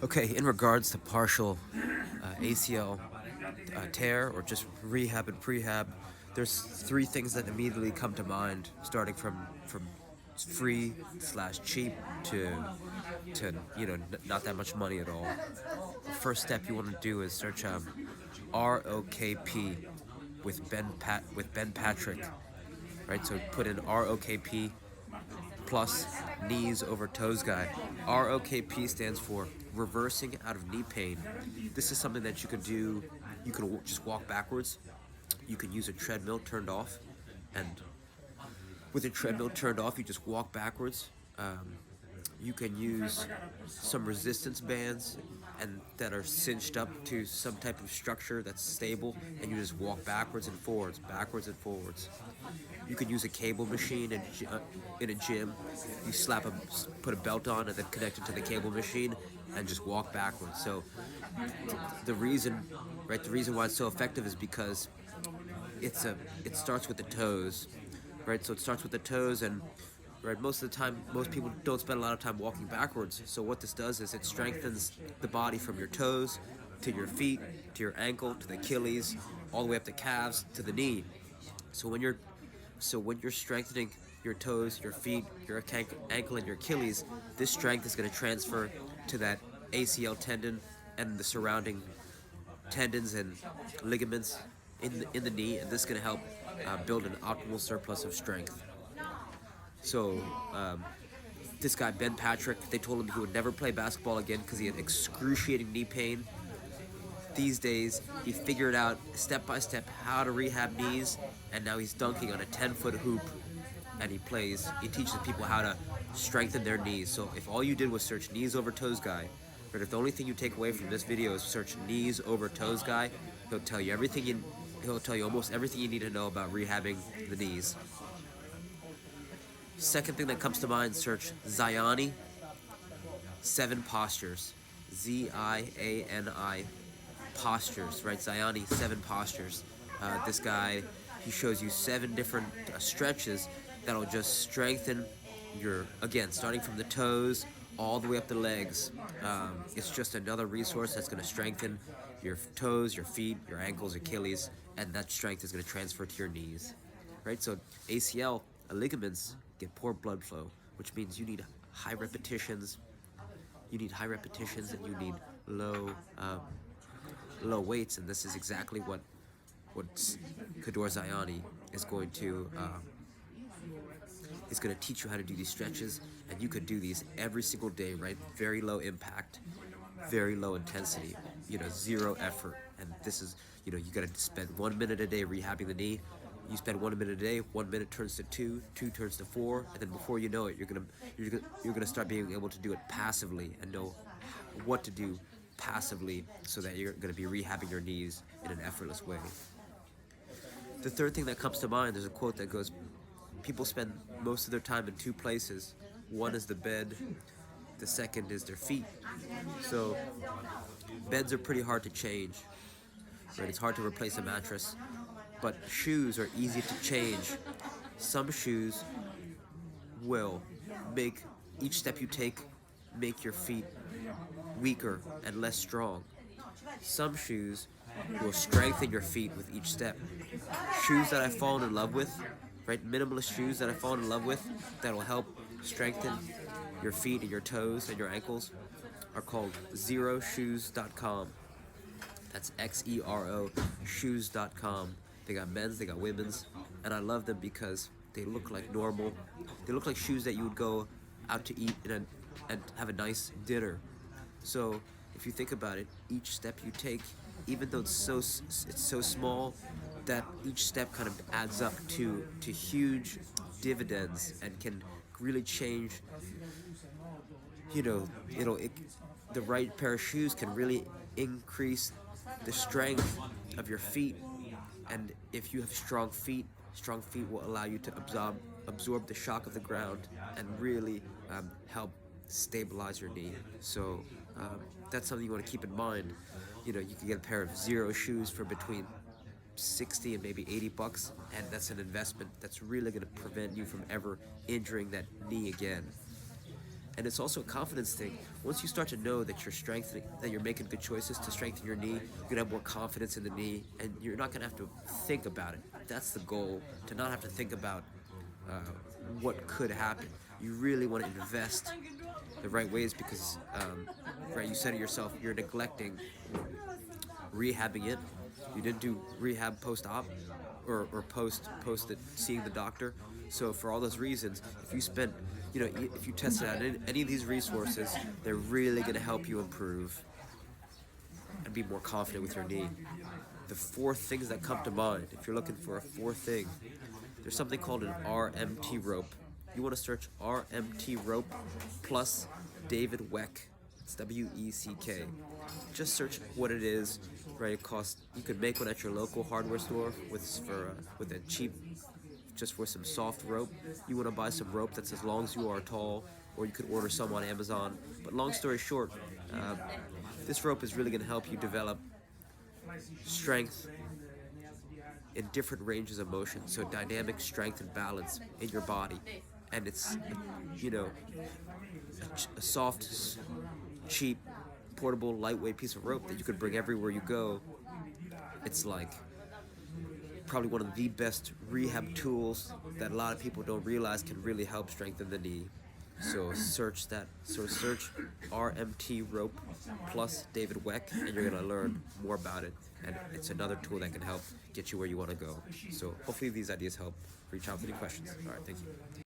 Okay, in regards to partial ACL tear or just rehab and prehab, there's three things that immediately come to mind, starting from free slash cheap to not that much money at all. The first step you want to do is search ROKP with Ben Patrick, right? So put in ROKP plus knees over toes guy. ROKP stands for reversing out of knee pain. This is something that you can do. You can just walk backwards. You can use a treadmill turned off, and with a treadmill turned off, you just walk backwards. You can use some resistance bands and that are cinched up to some type of structure that's stable, and you just walk backwards and forwards, backwards and forwards. You could use a cable machine in a gym. You put a belt on and then connect it to the cable machine and just walk backwards. So the reason, the reason why it's so effective is because it starts with the toes, right? So it starts with the toes, and right, most of the time, most people don't spend a lot of time walking backwards. So what this does is it strengthens the body from your toes to your feet, to your ankle, to the Achilles, all the way up the calves to the knee. So when you're strengthening your toes, your feet, your ankle, and your Achilles, this strength is going to transfer to that ACL tendon and the surrounding tendons and ligaments in the knee, and this is going to help build an optimal surplus of strength. So this guy Ben Patrick, they told him he would never play basketball again because he had excruciating knee pain. These days, he figured out step by step how to rehab knees, and now he's dunking on a 10-foot hoop, and he teaches people how to strengthen their knees. So if all you did was search knees over toes guy, but if the only thing you take away from this video is search knees over toes guy, he'll tell you almost everything you need to know about rehabbing the knees. Second thing that comes to mind, search Ziani 7 postures. Ziani postures, right? Ziani 7 postures. This guy, he shows you 7 different stretches that'll just strengthen again, starting from the toes all the way up the legs. It's just another resource that's going to strengthen your toes, your feet, your ankles, Achilles, and that strength is going to transfer to your knees, right? So ACL ligaments get poor blood flow, which means you need high repetitions. You need high repetitions, and you need low weights, and this is exactly what Kador Ziani is going to teach you how to do these stretches, and you could do these every single day, right? Very low impact, very low intensity, zero effort. And this is, you gotta spend 1 minute a day rehabbing the knee. You spend 1 minute a day, 1 minute turns to 2, 2 turns to 4, and then before you know it, you're gonna start being able to do it passively and know what to do passively, so that you're gonna be rehabbing your knees in an effortless way. The third thing that comes to mind, there's a quote that goes, people spend most of their time in 2 places. One is the bed, the second is their feet. So beds are pretty hard to change, right? It's hard to replace a mattress, but shoes are easy to change. Some shoes will make each step you take make your feet weaker and less strong. Some shoes will strengthen your feet with each step. Shoes that I've fallen in love with, right? Minimalist shoes that I've fallen in love with that'll help strengthen your feet and your toes and your ankles are called xeroshoes.com. That's XERO shoes.com. They got men's, they got women's, and I love them because they look like normal. They look like shoes that you would go out to eat and have a nice dinner. So if you think about it, each step you take, even though it's so small, that each step kind of adds up to huge dividends and can really change. The right pair of shoes can really increase the strength of your feet, and if you have strong feet will allow you to absorb the shock of the ground and really help stabilize your knee. So that's something you want to keep in mind. You can get a pair of Xero shoes for between 60 and maybe $80, and that's an investment that's really going to prevent you from ever injuring that knee again. And it's also a confidence thing. Once you start to know that you're strengthening, that you're making good choices to strengthen your knee, you're gonna have more confidence in the knee, and you're not gonna have to think about it. That's the goal, to not have to think about what could happen. You really want to invest the right ways because, right, you said it yourself, you're neglecting rehabbing it. You didn't do rehab post-op or post seeing the doctor. So for all those reasons, if you spent, if you tested out any of these resources, they're really going to help you improve and be more confident with your knee. The four things that come to mind, if you're looking for a fourth thing, there's something called an RMT rope. You want to search RMT rope plus David Weck. It's W-E-C-K. Just search what it is. Right, it costs. You could make one at your local hardware store with a cheap, just for some soft rope. You want to buy some rope that's as long as you are tall, or you could order some on Amazon. But long story short, this rope is really going to help you develop strength in different ranges of motion. So dynamic strength and balance in your body, and it's a soft, cheap, portable, lightweight piece of rope that you could bring everywhere you go. It's like probably one of the best rehab tools that a lot of people don't realize can really help strengthen the knee. So search that. So search RMT rope plus David Weck, and you're gonna learn more about it. And it's another tool that can help get you where you want to go. So hopefully these ideas help. Reach out with any questions. All right, thank you.